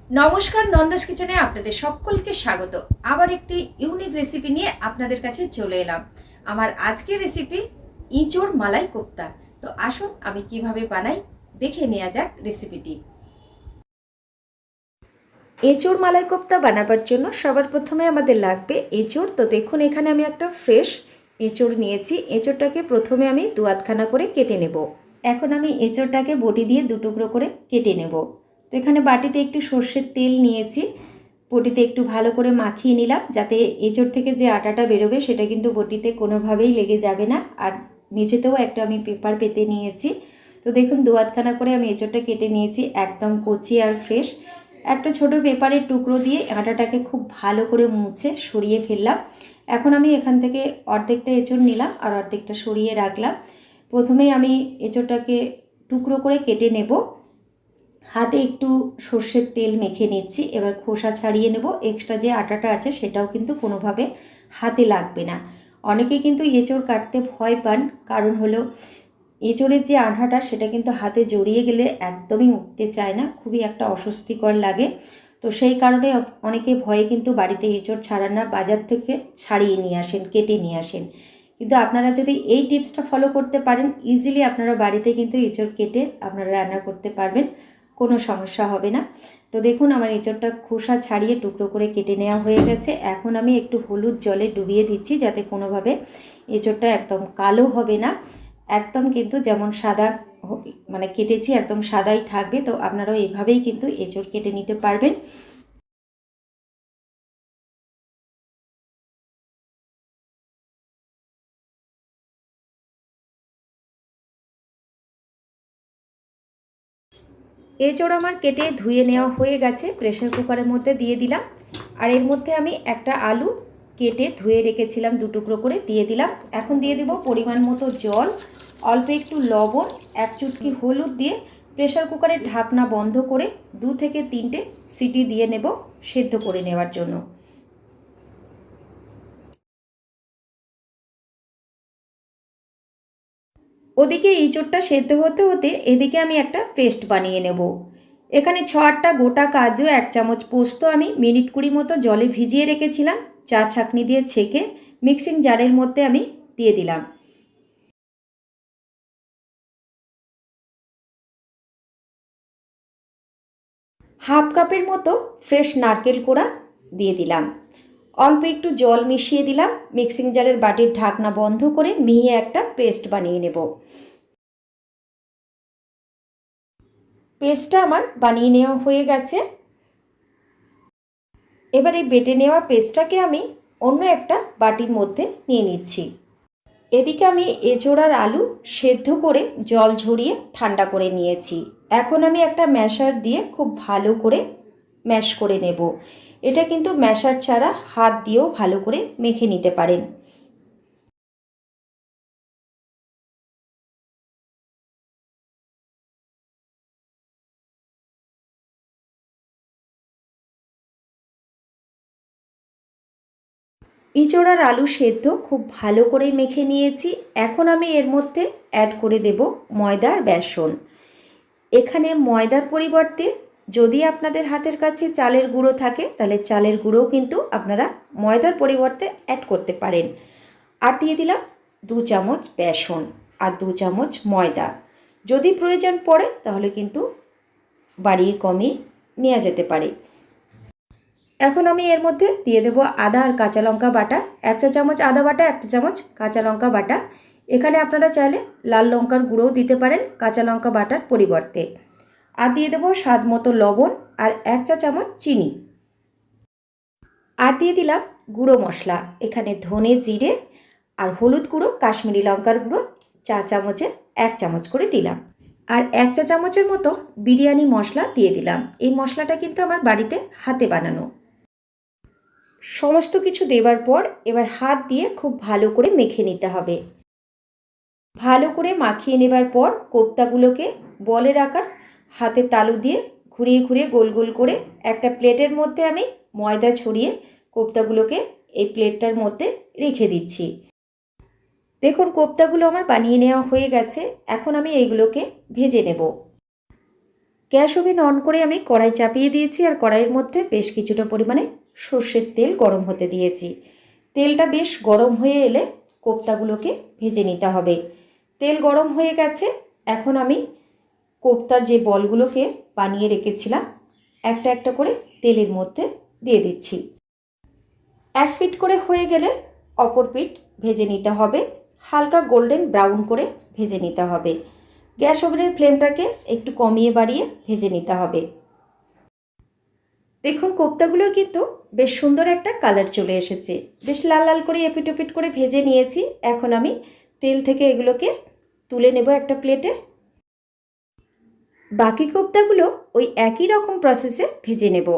নমস্কার, নন্দাস কিচেনে আপনাদের সকলকে স্বাগত। আবার একটি ইউনিক রেসিপি নিয়ে আপনাদের কাছে চলে এলাম। আমার আজকের রেসিপি ইঁচড় মালাই কোপ্তা। তো আসুন আমি কিভাবে বানাই দেখে নেওয়া যাক রেসিপিটি। এঁচড় মালাই কোপ্তা বানাবার জন্য সবার প্রথমে আমাদের লাগবে এঁচড়। তো দেখুন এখানে আমি একটা ফ্রেশ এঁচড় নিয়েছি। এঁচড়টাকে প্রথমে আমি দু আধখানা করে কেটে নেব। এখন আমি এঁচড়টাকে বটি দিয়ে দু টুকরো করে কেটে নেব। তো এখানে বাটিতে একটু সর্ষের তেল নিয়েছি, বটিতে একটু ভালো করে মাখিয়ে নিলাম যাতে এঁচড় থেকে যে আটাটা বেরোবে সেটা কিন্তু বটিতে কোনোভাবেই লেগে যাবে না। আর মেঝেতেও একটা আমি পেপার পেতে নিয়েছি। তো দেখুন দু আধখানা করে আমি এঁচড়টা কেটে নিয়েছি, একদম কচি আর ফ্রেশ। একটা ছোট পেপারের টুকরো দিয়ে আটাটাকে খুব ভালো করে মুছে সরিয়ে ফেললাম। এখন আমি এখান থেকে অর্ধেকটা এঁচড় নিলাম আর অর্ধেকটা সরিয়ে রাখলাম। প্রথমেই আমি এঁচড়টাকে টুকরো করে কেটে নেব। হাতে একটু সর্ষের তেল মেখে নিচ্ছি। এবার খোসা ছাড়িয়ে নেব। এক্সট্রা যে আটাটা আছে সেটাও কিন্তু কোনোভাবে হাতে লাগবে না। অনেকে কিন্তু এঁচড় কাটতে ভয় পান, কারণ হলো এঁচড়ের যে আঠাটা সেটা কিন্তু হাতে জড়িয়ে গেলে একদমই উঠতে চায় না, খুবই একটা অস্বস্তিকর লাগে। তো সেই কারণে অনেকে ভয়ে কিন্তু বাড়িতে এঁচড় ছাড়ান না, বাজার থেকে ছাড়িয়ে নিয়ে আসেন, কেটে নিয়ে আসেন। কিন্তু আপনারা যদি এই টিপসটা ফলো করতে পারেন, ইজিলি আপনারা বাড়িতে কিন্তু এঁচড় কেটে আপনারা রান্না করতে পারবেন, কোনো সমস্যা হবে না। তো দেখুন আমার এঁচড়টা খোসা ছাড়িয়ে টুকরো করে কেটে নেওয়া হয়ে গেছে। এখন আমি একটু হলুদ জলে ডুবিয়ে দিচ্ছি যাতে কোনোভাবে এঁচড়টা একদম কালো হবে না, একদম কিন্তু যেমন সাদা মানে কেটেছি একদম সাদাই থাকবে। তো আপনারাও এভাবেই কিন্তু এঁচড় কেটে নিতে পারবেন। এঁচড় আমার কেটে ধুয়ে নেওয়া হয়ে গেছে, প্রেসার কুকারের মধ্যে দিয়ে দিলাম। আর এর মধ্যে আমি একটা আলু কেটে ধুয়ে রেখেছিলাম, দু টুকরো করে দিয়ে দিলাম। এখন দিয়ে দেব পরিমাণ মতো জল, অল্প একটু লবণ, এক চুটকি হলুদ দিয়ে প্রেসার কুকারের ঢাকনা বন্ধ করে 2 থেকে 3টে সিটি দিয়ে নেব সেদ্ধ করে নেওয়ার জন্য। ওদিকে এঁচোড়টা সেদ্ধ হতে হতে এদিকে আমি একটা পেস্ট বানিয়ে নেব। এখানে 6-8টা গোটা কাজু, 1 চামচ পোস্ত আমি মিনিট 20 মতো জলে ভিজিয়ে রেখেছিলাম, চা ছাঁকনি দিয়ে ছেঁকে মিক্সিং জারের মধ্যে আমি দিয়ে দিলাম। হাফ কাপের মতো ফ্রেশ নারকেল কোড়া দিয়ে দিলাম। অল্প একটু জল মিশিয়ে দিলাম, মিক্সিং জারের বাটির ঢাকনা বন্ধ করে মিহি একটা পেস্ট বানিয়ে নেব। পেস্টটা আমার বানিয়ে নেওয়া হয়ে গেছে। এবার এই বেটে নেওয়া পেস্টটাকে আমি অন্য একটা বাটির মধ্যে নিয়ে নিচ্ছি। এদিকে আমি এঁচোড় আর আলু সেদ্ধ করে জল ঝরিয়ে ঠান্ডা করে নিয়েছি। এখন আমি একটা ম্যাশার দিয়ে খুব ভালো করে ম্যাশ করে নেব। এটা কিন্তু ম্যাশার ছাড়া হাত দিয়েও ভালো করে মেখে নিতে পারেন। এঁচোড় আর আলু সেদ্ধ খুব ভালো করে মেখে নিয়েছি। এখন আমি এর মধ্যে অ্যাড করে দেব ময়দা আর বেসন। এখানে ময়দার পরিবর্তে যদি আপনাদের হাতের কাছে চালের গুঁড়ো থাকে তাহলে চালের গুঁড়োও কিন্তু আপনারা ময়দার পরিবর্তে অ্যাড করতে পারেন। আর দিয়ে দিলাম 2 চামচ বেসন আর 2 চামচ ময়দা। যদি প্রয়োজন পড়ে তাহলে কিন্তু বাড়িয়ে কমিয়ে নেওয়া যেতে পারে। এখন আমি এর মধ্যে দিয়ে দেব আদা আর কাঁচা লঙ্কা বাটা, 1 চা চামচ আদা বাটা, 1 চামচ কাঁচা লঙ্কা বাটা। এখানে আপনারা চাইলে লাল লঙ্কার গুঁড়োও দিতে পারেন কাঁচা লঙ্কা বাটার পরিবর্তে। আর দিয়ে দেবো স্বাদ মতো লবণ আর 1 চা চামচ চিনি। আর দিয়ে দিলাম গুঁড়ো মশলা, এখানে ধনে জিরে আর হলুদ গুঁড়ো, কাশ্মীরি লঙ্কার গুঁড়ো চা চামচে 1 চামচ করে দিলাম। আর 1 চা চামচের মতো বিরিয়ানি মশলা দিয়ে দিলাম। এই মশলাটা কিন্তু আমার বাড়িতে হাতে বানানো। সমস্ত কিছু দেবার পর এবার হাত দিয়ে খুব ভালো করে মেখে নিতে হবে। ভালো করে মাখিয়ে নেবার পর কোপ্তাগুলোকে বলের আকার হাতে তালু দিয়ে ঘুরিয়ে ঘুরিয়ে গোল গোল করে একটা প্লেটের মধ্যে আমি ময়দা ছড়িয়ে কোপ্তাগুলোকে এই প্লেটটার মধ্যে রেখে দিচ্ছি। দেখুন কোপ্তাগুলো আমার বানিয়ে নেওয়া হয়ে গেছে। এখন আমি এইগুলোকে ভেজে নেব। গ্যাস ওভেন অন করে আমি কড়াই চাপিয়ে দিয়েছি আর কড়াইয়ের মধ্যে বেশ কিছুটা পরিমাণে সর্ষের তেল গরম হতে দিয়েছি। তেলটা বেশ গরম হয়ে এলে কোপ্তাগুলোকে ভেজে নিতে হবে। তেল গরম হয়ে গেছে, এখন আমি কোপ্তার যে বলগুলোকে বানিয়ে রেখেছিলাম একটা একটা করে তেলের মধ্যে দিয়ে দিচ্ছি। এক পিঠ করে হয়ে গেলে অপর পিঠ ভেজে নিতে হবে, হালকা গোল্ডেন ব্রাউন করে ভেজে নিতে হবে। গ্যাস ওভেনের ফ্লেমটাকে একটু কমিয়ে বাড়িয়ে ভেজে নিতে হবে। দেখুন কোপ্তাগুলোর কিন্তু বেশ সুন্দর একটা কালার চলে এসেছে, বেশ লাল লাল করে এপিট ওপিট করে ভেজে নিয়েছি। এখন আমি তেল থেকে এগুলোকে তুলে নেব একটা প্লেটে। বাকি কোপ্তাগুলো ওই একই রকম প্রসেসে ভেজে নেব।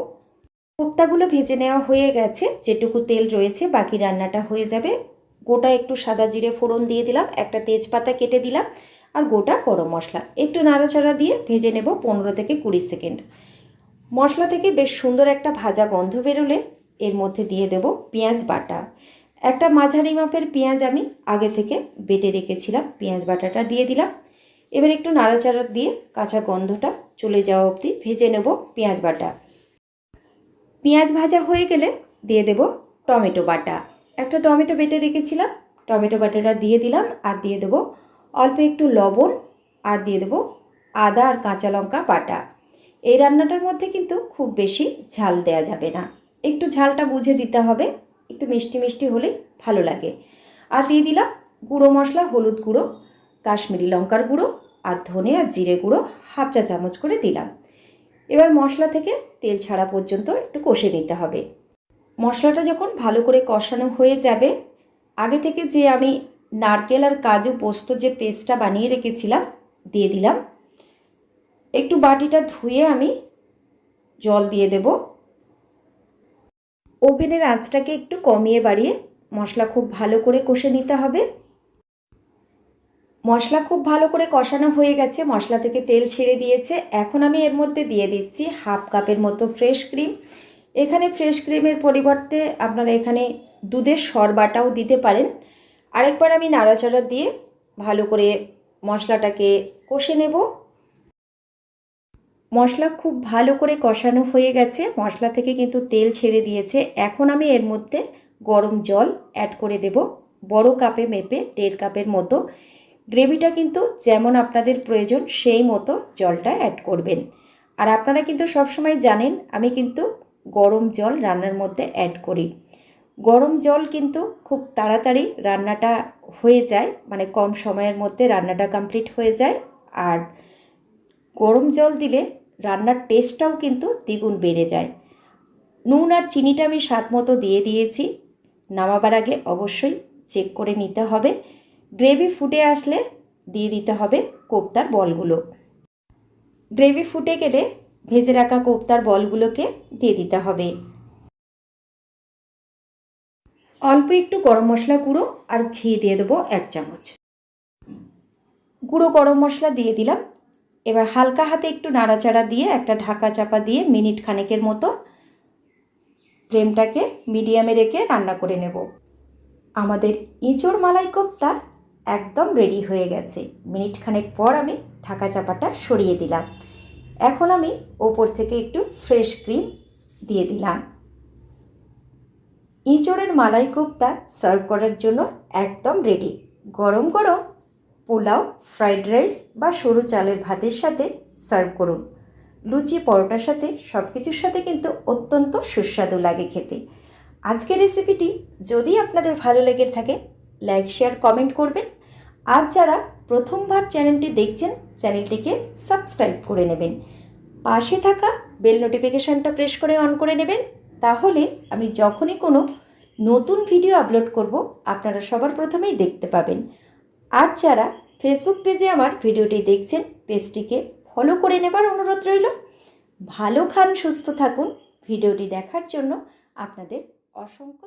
কোপ্তাগুলো ভেজে নেওয়া হয়ে গেছে, যেটুকু তেল রয়েছে বাকি রান্নাটা হয়ে যাবে। গোটা একটু সাদা জিরে ফোড়ন দিয়ে দিলাম, একটা তেজপাতা কেটে দিলাম আর গোটা গরম মশলা একটু নাড়াচাড়া দিয়ে ভেজে নেব 15 থেকে 20 সেকেন্ড। মশলা থেকে বেশ সুন্দর একটা ভাজা গন্ধ বেরোলে এর মধ্যে দিয়ে দেব পেঁয়াজ বাটা। একটা মাঝারি মাপের পেঁয়াজ আমি আগে থেকে বেটে রেখেছিলাম, পেঁয়াজ বাটাটা দিয়ে দিলাম। এবার একটু নাড়াচাড়া দিয়ে কাঁচা গন্ধটা চলে যাওয়া অবধি ভেজে নেব পেঁয়াজ বাটা। পেঁয়াজ ভাজা হয়ে গেলে দিয়ে দেব টমেটো বাটা। একটা টমেটো বেটে রেখেছিলাম, টমেটো বাটাটা দিয়ে দিলাম আর দিয়ে দেব অল্প একটু লবণ আর দিয়ে দেব আদা আর কাঁচা লঙ্কা বাটা। এই রান্নাটার মধ্যে কিন্তু খুব বেশি ঝাল দেয়া যাবে না, একটু ঝালটা বুঝে দিতে হবে, একটু মিষ্টি মিষ্টি হলেই ভালো লাগে। আর দিয়ে দিলাম গুঁড়ো মশলা, হলুদ গুঁড়ো, কাশ্মীরি লঙ্কার গুঁড়ো আর ধনে আর জিরে গুঁড়ো হাফ চা চামচ করে দিলাম। এবার মশলা থেকে তেল ছাড়া পর্যন্ত একটু কষে নিতে হবে। মশলাটা যখন ভালো করে কষানো হয়ে যাবে, আগে থেকে যে আমি নারকেল আর কাজু পোস্ত যে পেস্টটা বানিয়ে রেখেছিলাম দিয়ে দিলাম। একটু বাটিটা ধুয়ে আমি জল দিয়ে দেব। ওভেনের আঁচটাকে একটু কমিয়ে বাড়িয়ে মশলা খুব ভালো করে কষে নিতে হবে। মশলা খুব ভালো করে কষানো হয়ে গেছে, মশলা থেকে তেল ছেড়ে দিয়েছে। এখন আমি এর মধ্যে দিয়ে দিচ্ছি হাফ কাপের মতো ফ্রেশ ক্রিম। এখানে ফ্রেশ ক্রিমের পরিবর্তে আপনারা এখানে দুধের সর বাটাও দিতে পারেন। আরেকবার আমি নাড়াচাড়া দিয়ে ভালো করে মশলাটাকে কষে নেব। মশলা খুব ভালো করে কষানো হয়ে গেছে, মশলা থেকে কিন্তু তেল ছেড়ে দিয়েছে। এখন আমি এর মধ্যে গরম জল অ্যাড করে দেব, বড় কাপে মেপে 1.5 কাপের মতো। গ্রেভিটা কিন্তু যেমন আপনাদের প্রয়োজন সেই মতো জলটা অ্যাড করবেন। আর আপনারা কিন্তু সবসময় জানেন আমি কিন্তু গরম জল রান্নার মধ্যে অ্যাড করি। গরম জল কিন্তু খুব তাড়াতাড়ি রান্নাটা হয়ে যায়, মানে কম সময়ের মধ্যে রান্নাটা কমপ্লিট হয়ে যায়। আর গরম জল দিলে রান্নার টেস্টটাও কিন্তু দ্বিগুণ বেড়ে যায়। নুন আর চিনিটা আমি স্বাদ মতো দিয়ে দিয়েছি। নামাবার আগে অবশ্যই চেক করে নিতে হবে। গ্রেভি ফুটে আসলে দিয়ে দিতে হবে কোপ্তার বলগুলো। গ্রেভি ফুটে গেলে ভেজে রাখা কোপ্তার বলগুলোকে দিয়ে দিতে হবে। অল্প একটু গরম মশলা গুঁড়ো আর ঘি দিয়ে দেবো 1 চামচ। গুঁড়ো গরম মশলা দিয়ে দিলাম। এবার হালকা হাতে একটু নাড়াচাড়া দিয়ে একটা ঢাকা চাপা দিয়ে মিনিট খানেকের মতো ফ্লেমটাকে মিডিয়ামে রেখে রান্না করে নেব। আমাদের এঁচোড় মালাই কোপ্তা একদম রেডি হয়ে গেছে। মিনিট খানেক পর আমি ঢাকা চাপাটা সরিয়ে দিলাম। এখন আমি ওপর থেকে একটু ফ্রেশ ক্রিম দিয়ে দিলাম। এঁচোড়ের মালাই কোপ্তা সার্ভ করার জন্য একদম রেডি। গরম গরম পোলাও, ফ্রাইড রাইস বা সরু চালের ভাতের সাথে সার্ভ করুন। লুচি, পরোটার সাথে সব কিছুর সাথে কিন্তু অত্যন্ত সুস্বাদু লাগে খেতে। আজকের রেসিপিটি যদি আপনাদের ভালো লেগে থাকে লাইক, শেয়ার, কমেন্ট করবেন। আর যারা প্রথমবার চ্যানেলটি দেখছেন চ্যানেলটিকে সাবস্ক্রাইব করে নেবেন। পাশে থাকা বেল নোটিফিকেশানটা প্রেস করে অন করে নেবেন, তাহলে আমি যখনই কোনো নতুন ভিডিও আপলোড করব আপনারা সবার প্রথমেই দেখতে পাবেন। আর যারা ফেসবুক পেজে আমার ভিডিওটি দেখছেন পেজটিকে ফলো করে নেবার অনুরোধ রইল। ভালো খান, সুস্থ থাকুন। ভিডিওটি দেখার জন্য আপনাদের অসংখ্য